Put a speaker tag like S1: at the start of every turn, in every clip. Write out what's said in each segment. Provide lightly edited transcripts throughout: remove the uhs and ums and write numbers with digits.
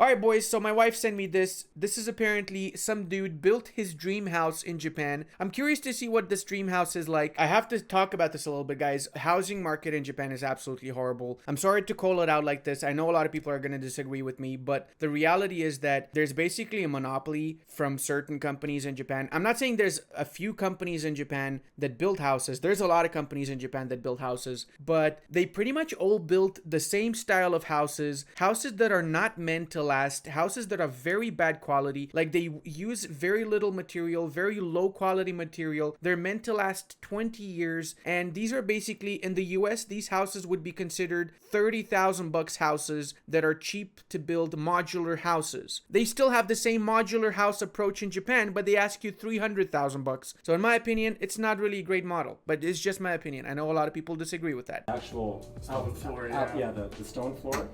S1: All right, boys, so my wife sent me this. This is apparently some dude built his dream house in Japan. I'm curious to see what this dream house is like. I have to talk about this a little bit, guys. Housing market in Japan is absolutely horrible. I'm sorry to call it out like this. I know a lot of people are going to disagree with me, but the reality is that there's basically a monopoly from certain companies in Japan. I'm not saying there's a few companies in Japan that build houses. There's a lot of companies in Japan that build houses, but they pretty much all built the same style of houses that are not meant to last, houses that are very bad quality. Like, they use very little material, very low quality material. They're meant to last 20 years, and these are basically, in the US, these houses would be considered $30,000 houses that are cheap to build modular houses. They still have the same modular house approach in Japan, but they ask you $300,000. So in my opinion, it's not really a great model, but it's just my opinion. I know a lot of people disagree with that.
S2: Actual
S3: stone floor,
S2: the stone floor.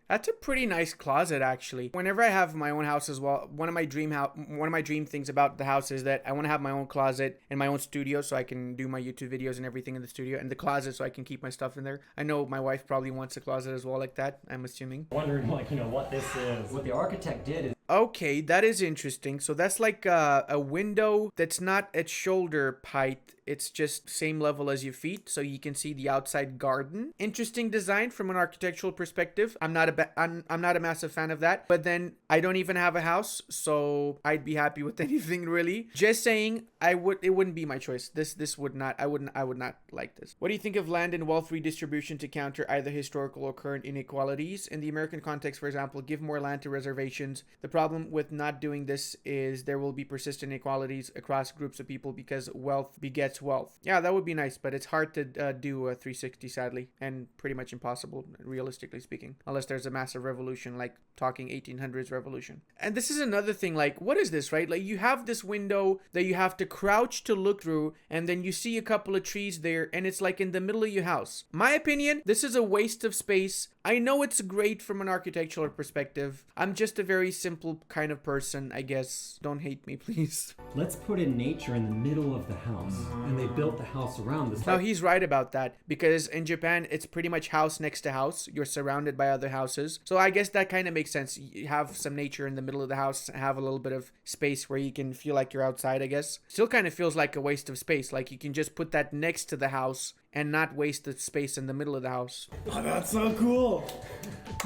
S1: That's a pretty nice closet, actually. Whenever I have my own house as well, one of my dream things about the house is that I want to have my own closet and my own studio so I can do my YouTube videos and everything in the studio, and the closet so I can keep my stuff in there. I know my wife probably wants a closet as well like that, I'm assuming.
S2: Wondering, what this is. What the architect did is...
S1: Okay, that is interesting. So that's like a window that's not at shoulder height. It's just same level as your feet, so you can see the outside garden. Interesting design from an architectural perspective. I'm not a massive fan of that, but then I don't even have a house, so I'd be happy with anything really. Just saying, it wouldn't be my choice. I would not like this. What do you think of land and wealth redistribution to counter either historical or current inequalities? In the American context, for example, give more land to reservations. The problem with not doing this is there will be persistent inequalities across groups of people because wealth begets wealth. Yeah, that would be nice, but it's hard to do a 360, sadly, and pretty much impossible, realistically speaking, unless there's a massive revolution, like talking 1800s revolution. And this is another thing, like, what is this, right? Like, you have this window that you have to crouch to look through, and then you see a couple of trees there, and it's like in the middle of your house. My opinion, this is a waste of space. I know it's great from an architectural perspective. I'm just a very simple kind of person, I guess. Don't hate me, please.
S2: Let's put in nature in the middle of the house. And they built the house around this.
S1: Now, he's right about that, because in Japan, it's pretty much house next to house. You're surrounded by other houses. So I guess that kind of makes sense. You have some nature in the middle of the house, have a little bit of space where you can feel like you're outside, I guess. Still kind of feels like a waste of space. Like, you can just put that next to the house and not waste the space in the middle of the house.
S3: Oh, that's so cool.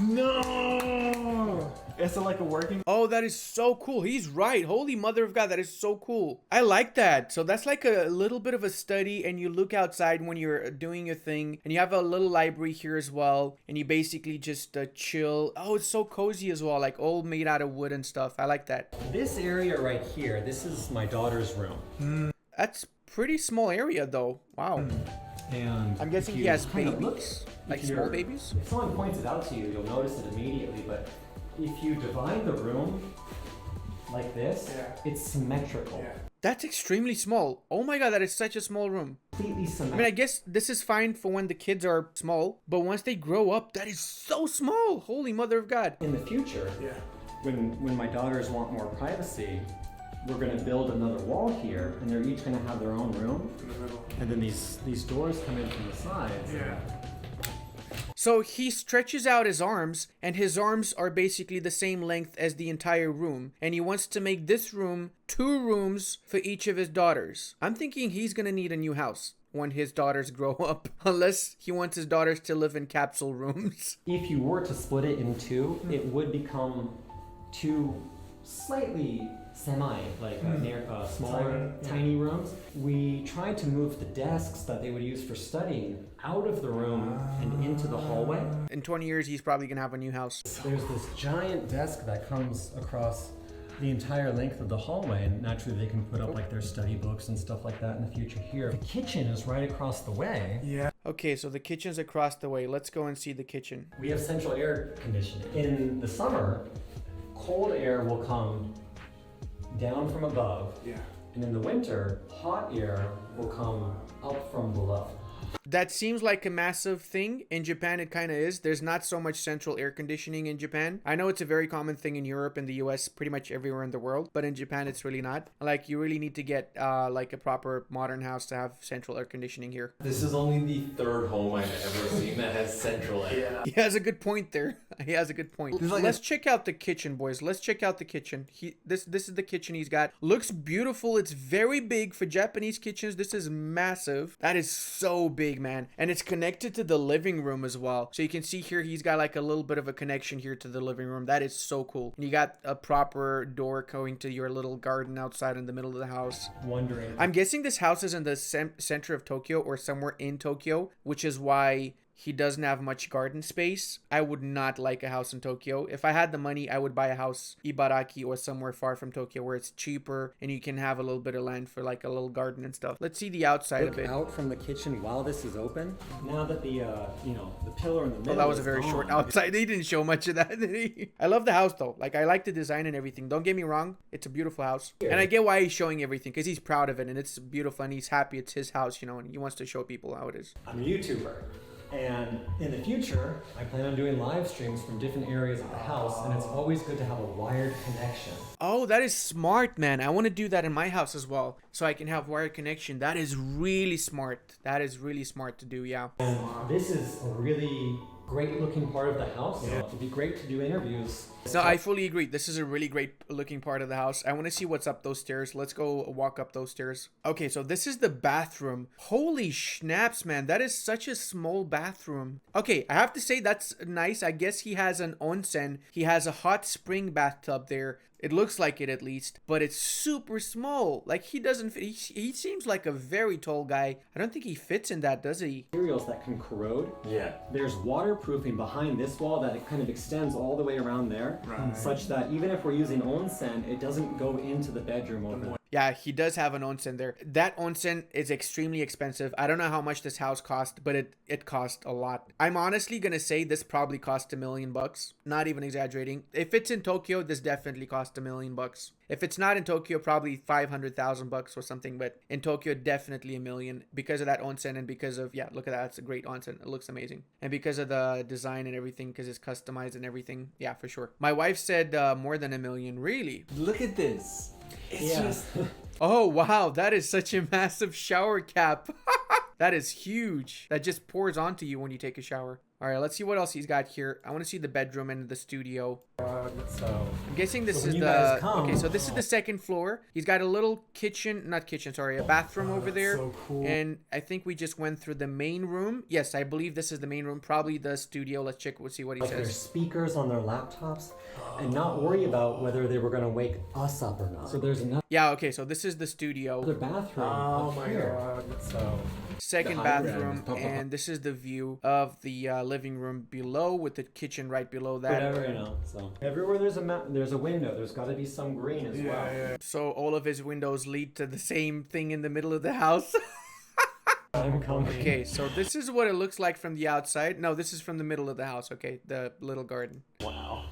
S3: No. Is it like a working?
S1: Oh, that is so cool. He's right. Holy mother of God, that is so cool. I like that. So that's like a little bit of a study, and you look outside when you're doing your thing, and you have a little library here as well, and you basically just chill. Oh, it's so cozy as well, like all made out of wood and stuff. I like that.
S2: This area right here, this is my daughter's room.
S1: That's pretty small area though. Wow.
S2: And
S1: I'm guessing he has babies, like small babies.
S2: If someone points it out to you, you'll notice it immediately. But if you divide the room like this, it's symmetrical.
S3: Yeah.
S1: That's extremely small. Oh my God, that is such a small room.
S2: Completely symmetrical.
S1: I mean, I guess this is fine for when the kids are small, but once they grow up, that is so small. Holy mother of God.
S2: In the future, when my daughters want more privacy, we're going to build another wall here, and they're each going to have their own room.
S3: In the middle.
S2: And then these doors come in from the sides.
S3: Yeah.
S1: So he stretches out his arms, and his arms are basically the same length as the entire room. And he wants to make this room 2 rooms for each of his daughters. I'm thinking he's going to need a new house when his daughters grow up, unless he wants his daughters to live in capsule rooms.
S2: If you were to split it in 2, it would become 2 slightly smaller, tiny rooms. We tried to move the desks that they would use for studying out of the room and into the hallway.
S1: In 20 years, he's probably gonna have a new house.
S2: There's this giant desk that comes across the entire length of the hallway, and naturally they can put up like their study books and stuff like that in the future here. The kitchen is right across the way.
S3: Yeah.
S1: Okay, so the kitchen's across the way. Let's go and see the kitchen.
S2: We have central air conditioning. In the summer, cold air will come down from above, and in the winter, hot air will come up from below.
S1: That seems like a massive thing. In Japan, it kind of is. There's not so much central air conditioning in Japan. I know it's a very common thing in Europe and the US, pretty much everywhere in the world, but in Japan, it's really not. Like, you really need to get like a proper modern house to have central air conditioning here.
S4: This is only the third home I've ever seen that has central air.
S3: Yeah.
S1: He has a good point there. He has a good point.
S3: There's like
S1: Let's check out the kitchen, boys. Let's check out the kitchen. This is the kitchen he's got. Looks beautiful. It's very big for Japanese kitchens. This is massive. That is so big, man. And it's connected to the living room as well. So you can see here he's got like a little bit of a connection here to the living room. That is so cool. And you got a proper door going to your little garden outside in the middle of the house.
S2: Wondering.
S1: I'm guessing this house is in the center of Tokyo or somewhere in Tokyo, which is why he doesn't have much garden space. I would not like a house in Tokyo. If I had the money, I would buy a house Ibaraki or somewhere far from Tokyo where it's cheaper and you can have a little bit of land for like a little garden and stuff. Let's see the outside
S2: Look
S1: of it.
S2: out from the kitchen while this is open. Now that the the pillar in the middle.
S1: Oh, that was a
S2: is
S1: very
S2: gone.
S1: short outside. He didn't show much of that, did he? I love the house though. Like, I like the design and everything. Don't get me wrong. It's a beautiful house. And I get why he's showing everything because he's proud of it and it's beautiful and he's happy it's his house, and he wants to show people how it is.
S2: I'm a YouTuber. And in the future, I plan on doing live streams from different areas of the house, and it's always good to have a wired connection.
S1: Oh, that is smart, man. I want to do that in my house as well, so I can have wired connection. That is really smart. That is really smart to do, yeah.
S2: And this is a really great looking part of the house. So it'd be great to do interviews.
S1: No, I fully agree. This is a really great looking part of the house. I want to see what's up those stairs. Let's go walk up those stairs. Okay, so this is the bathroom. Holy schnapps, man. That is such a small bathroom. Okay, I have to say that's nice. I guess he has an onsen. He has a hot spring bathtub there. It looks like it at least, but it's super small. Like, he doesn't fit. He seems like a very tall guy. I don't think he fits in that, does he?
S2: Materials that can corrode.
S4: Yeah.
S2: There's waterproofing behind this wall that it kind of extends all the way around there, such that even if we're using onsen, it doesn't go into the bedroom over there.
S1: Yeah, he does have an onsen there. That onsen is extremely expensive. I don't know how much this house cost, but it cost a lot. I'm honestly gonna say this probably cost $1 million. Not even exaggerating. If it's in Tokyo, this definitely cost $1 million. If it's not in Tokyo, probably $500,000 or something. But in Tokyo, definitely $1 million because of that onsen and because of, yeah, look at that. It's a great onsen. It looks amazing. And because of the design and everything, because it's customized and everything. Yeah, for sure. My wife said more than $1 million. Really?
S3: Look at this. It's just.
S1: Oh, wow. That is such a massive shower cap. That is huge. That just pours onto you when you take a shower. All right, let's see what else he's got here. I want to see the bedroom and the studio.
S2: So
S1: I'm guessing this
S2: when
S1: is
S2: you
S1: the...
S2: guys come-
S1: Okay, so this is the second floor. He's got a little kitchen, not kitchen, sorry, a bathroom over there.
S3: so cool.
S1: And I think we just went through the main room. Yes, I believe this is the main room, probably the studio. Let's check, we'll see what he
S2: like their
S1: says.
S2: speakers on their laptops, and not worry about whether they were going to wake us up or not. So there's another
S1: Yeah, okay, so this is the studio.
S2: bathroom.
S3: Oh
S2: up
S3: my
S2: here.
S3: god.
S2: So
S1: Second
S2: The high
S1: bathroom,
S2: ground.
S1: and this is the view of the living room below with the kitchen right below that.
S2: whatever. So everywhere there's there's a window. There's got to be some green as well.
S3: Yeah.
S1: So all of his windows lead to the same thing in the middle of the house.
S2: I'm coming.
S1: Okay, so this is what it looks like from the outside. No, this is from the middle of the house. Okay, the little garden.
S3: Wow.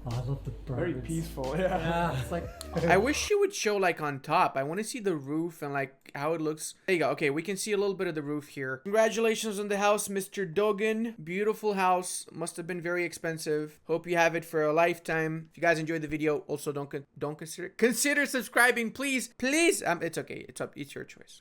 S2: Oh, I love the birds.
S3: Very peaceful. Yeah.
S2: Yeah, it's like
S1: I wish you would show like on top. I want to see the roof and like how it looks. There you go. Okay, we can see a little bit of the roof here. Congratulations on the house, Mr. Dogan. Beautiful house. Must have been very expensive. Hope you have it for a lifetime. If you guys enjoyed the video, also don't consider subscribing, please. It's okay. It's your choice.